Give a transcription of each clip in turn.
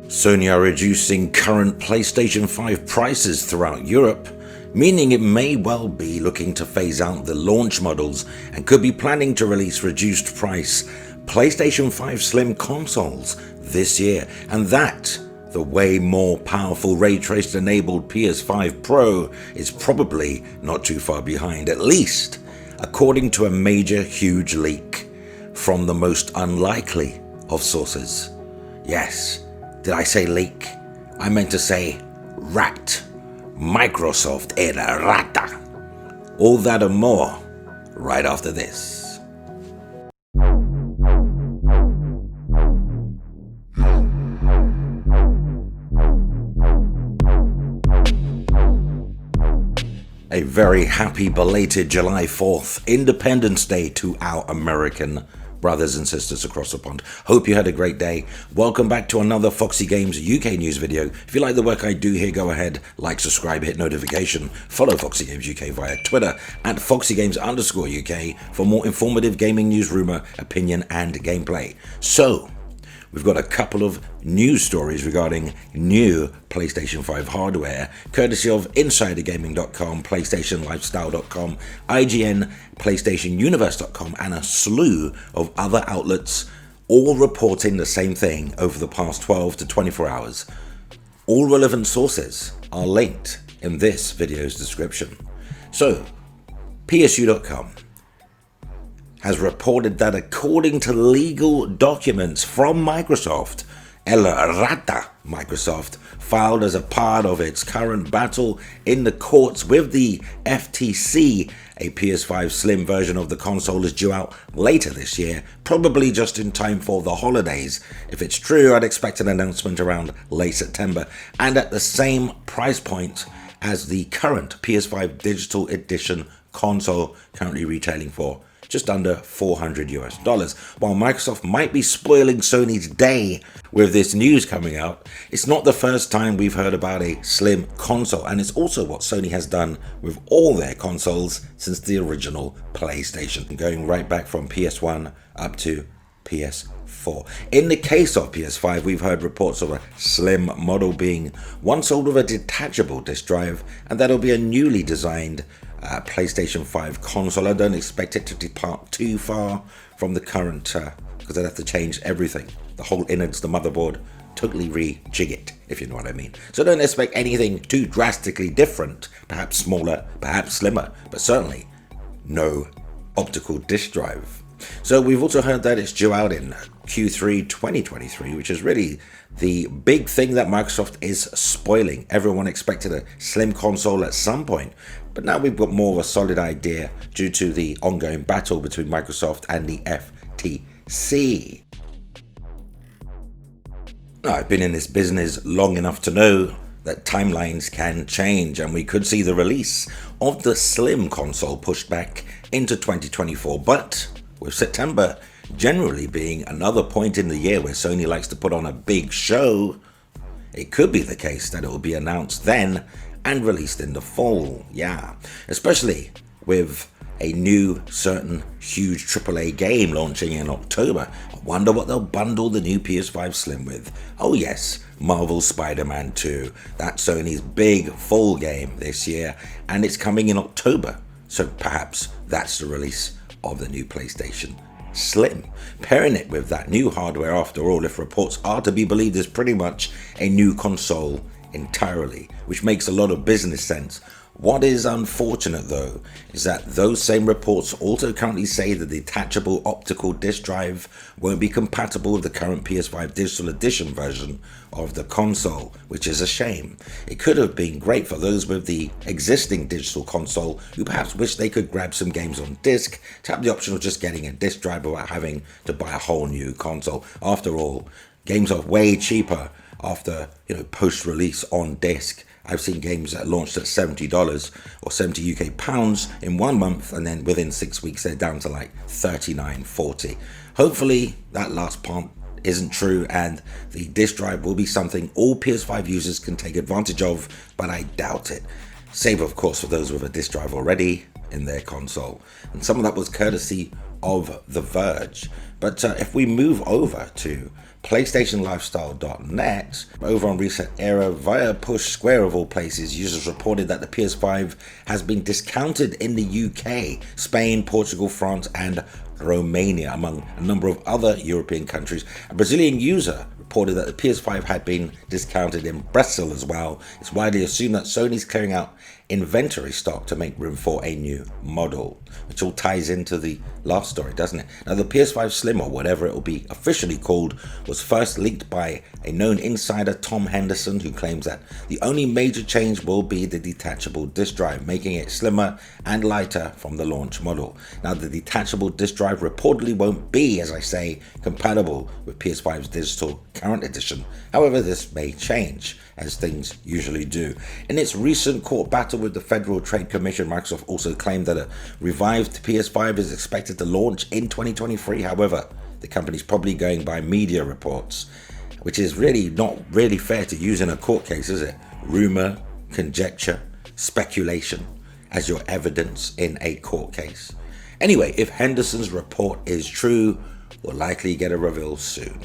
Sony are reducing current PlayStation 5 prices throughout Europe, meaning it may well be looking to phase out the launch models and could be planning to release reduced price PlayStation 5 Slim consoles this year, and that the way more powerful ray traced enabled PS5 Pro is probably not too far behind, at least according to a major huge leak from the most unlikely of sources. Yes, did I say leak? I meant to say rat. Microsoft era Rata. All that and more right after this. A very happy belated July 4th, Independence Day to our American brothers and sisters across the pond. Hope you had a great day. Welcome back to another Foxy Games UK news video. If you like the work I do here, go ahead, like, subscribe, hit notification, follow Foxy Games UK via Twitter at FoxyGames_UK for more informative gaming news, rumor, opinion, and gameplay. So, we've got a couple of news stories regarding new PlayStation 5 hardware, courtesy of InsiderGaming.com, PlayStationLifestyle.com, IGN, PlayStationUniverse.com, and a slew of other outlets, all reporting the same thing over the past 12 to 24 hours. All relevant sources are linked in this video's description. So, PSU.com has reported that according to legal documents from Microsoft, El Rata Microsoft filed as a part of its current battle in the courts with the FTC, a PS5 Slim version of the console is due out later this year, probably just in time for the holidays. If it's true, I'd expect an announcement around late September, and at the same price point as the current PS5 Digital Edition console, currently retailing for just under $400. While Microsoft might be spoiling Sony's day with this news coming out, it's not the first time we've heard about a slim console, and it's also what Sony has done with all their consoles since the original PlayStation, going right back from PS1 up to PS4. In the case of PS5, we've heard reports of a slim model being one sold with a detachable disk drive, and that'll be a newly designed PlayStation 5 console. I don't expect it to depart too far from the current, because I'd have to change everything. The whole innards, the motherboard, totally rejig it, if you know what I mean. So don't expect anything too drastically different, perhaps smaller, perhaps slimmer, but certainly no optical disk drive. So we've also heard that it's due out in Q3 2023, which is really the big thing that Microsoft is spoiling. Everyone expected a slim console at some point, but now we've got more of a solid idea due to the ongoing battle between Microsoft and the FTC. Now, I've been in this business long enough to know that timelines can change, and we could see the release of the Slim console pushed back into 2024, but with September generally being another point in the year where Sony likes to put on a big show, it could be the case that it will be announced then and released in the fall. Yeah, especially with a new certain huge AAA game launching in October. I wonder what they'll bundle the new PS5 Slim with. Oh yes, Marvel's Spider-Man 2. That's Sony's big full game this year, and it's coming in October. So perhaps that's the release of the new PlayStation Slim. Pairing it with that new hardware, after all, if reports are to be believed, is pretty much a new console entirely, which makes a lot of business sense. What is unfortunate though is that those same reports also currently say that the detachable optical disc drive won't be compatible with the current PS5 Digital Edition version of the console, which is a shame. It could have been great for those with the existing digital console who perhaps wish they could grab some games on disc to have the option of just getting a disc drive without having to buy a whole new console. After all, games are way cheaper after, post-release on disc. I've seen games that launched at $70 or 70 UK pounds in 1 month, and then within 6 weeks they're down to like 39, 40. Hopefully that last part isn't true, and the disc drive will be something all PS5 users can take advantage of, but I doubt it. Save, of course, for those with a disc drive already in their console. And some of that was courtesy of The Verge. But if we move over to PlayStationLifestyle.net, over on Reset Era, via Push Square of all places, users reported that the PS5 has been discounted in the UK, Spain, Portugal, France, and Romania, among a number of other European countries. A Brazilian user reported that the PS5 had been discounted in Brazil as well. It's widely assumed that Sony's clearing out inventory stock to make room for a new model, which all ties into the last story, doesn't it? Now, the PS5 Slim, or whatever it will be officially called, was first leaked by a known insider, Tom Henderson, who claims that the only major change will be the detachable disk drive, making it slimmer and lighter from the launch model. Now, the detachable disk drive reportedly won't be, as I say, compatible with PS5's digital current edition. However, this may change, as things usually do. In its recent court battle with the Federal Trade Commission, Microsoft also claimed that a revived PS5 is expected to launch in 2023. However, the company's probably going by media reports, which is really not really fair to use in a court case, is it? Rumor, conjecture, speculation as your evidence in a court case. Anyway, if Henderson's report is true, we'll likely get a reveal soon.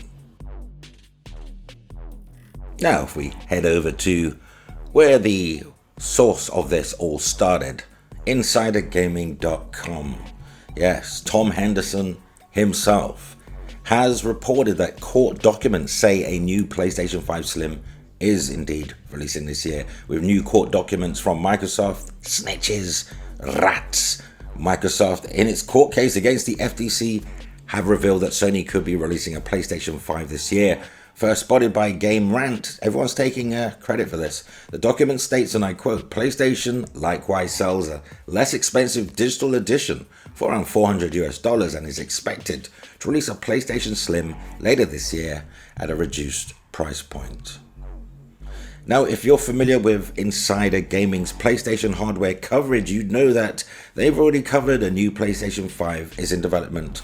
Now, if we head over to where the source of this all started, insidergaming.com. Yes, Tom Henderson himself has reported that court documents say a new PlayStation 5 Slim is indeed releasing this year, with new court documents from Microsoft, snitches, rats. Microsoft, in its court case against the FTC, have revealed that Sony could be releasing a PlayStation 5 this year. First spotted by Game Rant, everyone's taking credit for this. The document states, and I quote, PlayStation likewise sells a less expensive digital edition for around $400 and is expected to release a PlayStation Slim later this year at a reduced price point. Now, if you're familiar with Insider Gaming's PlayStation hardware coverage, you'd know that they've already covered a new PlayStation 5 is in development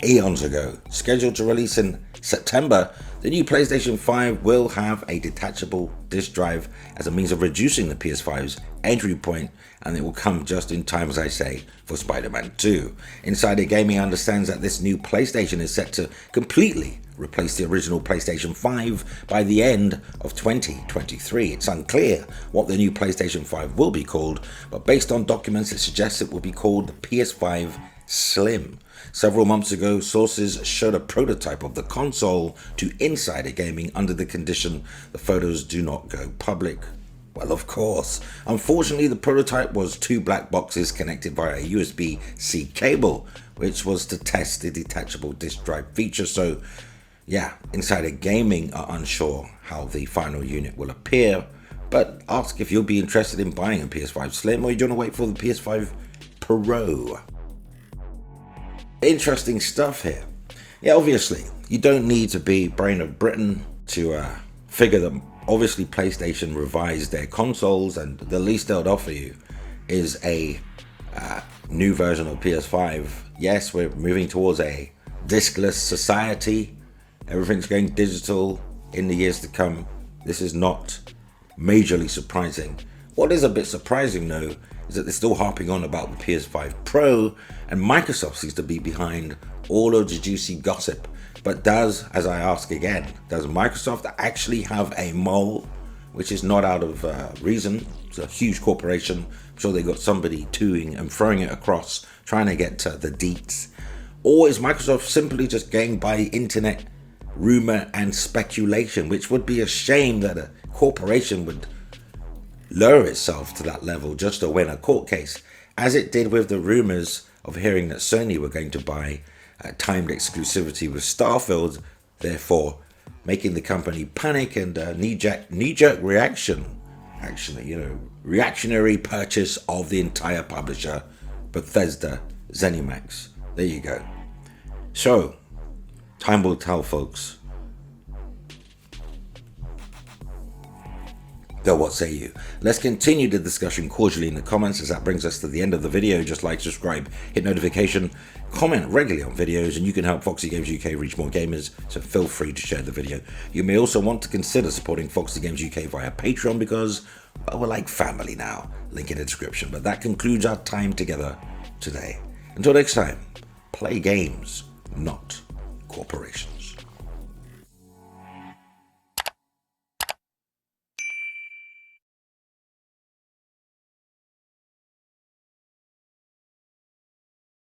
eons ago. Scheduled to release in September, the new PlayStation 5 will have a detachable disk drive as a means of reducing the PS5's entry point, and it will come just in time, as I say, for Spider-Man 2. Insider Gaming understands that this new PlayStation is set to completely replace the original PlayStation 5 by the end of 2023. It's unclear what the new PlayStation 5 will be called, but based on documents, it suggests it will be called the PS5 Slim. Several months ago, sources showed a prototype of the console to Insider Gaming under the condition the photos do not go public. Well, of course. Unfortunately, the prototype was two black boxes connected via a USB-C cable, which was to test the detachable disk drive feature. So, yeah, Insider Gaming are unsure how the final unit will appear, but ask if you'll be interested in buying a PS5 Slim, or you want to wait for the PS5 Pro. Interesting stuff here. Yeah, obviously, you don't need to be brain of Britain to figure that obviously PlayStation revised their consoles, and the least they'll offer you is a new version of PS5. Yes, we're moving towards a diskless society. Everything's going digital in the years to come. This is not majorly surprising. What is a bit surprising, though, is that they're still harping on about the PS5 Pro, and Microsoft seems to be behind all of the juicy gossip. But does, as I ask again, does Microsoft actually have a mole, which is not out of reason? It's a huge corporation. I'm sure they got somebody toing and throwing it across, trying to get the deets. Or is Microsoft simply just going by internet rumor and speculation, which would be a shame that a corporation would lower itself to that level just to win a court case, as it did with the rumors of hearing that Sony were going to buy timed exclusivity with Starfield, therefore making the company panic and knee-jerk reaction, reactionary purchase of the entire publisher, Bethesda ZeniMax. There you go. So, time will tell, folks. Though, what say you? Let's continue the discussion cordially in the comments, as that brings us to the end of the video. Just like, subscribe, hit notification, comment regularly on videos, and you can help Foxy Games UK reach more gamers, so feel free to share the video. You may also want to consider supporting Foxy Games UK via Patreon, because, well, we're like family now. Link in the description. But that concludes our time together today. Until next time, play games, not corporations.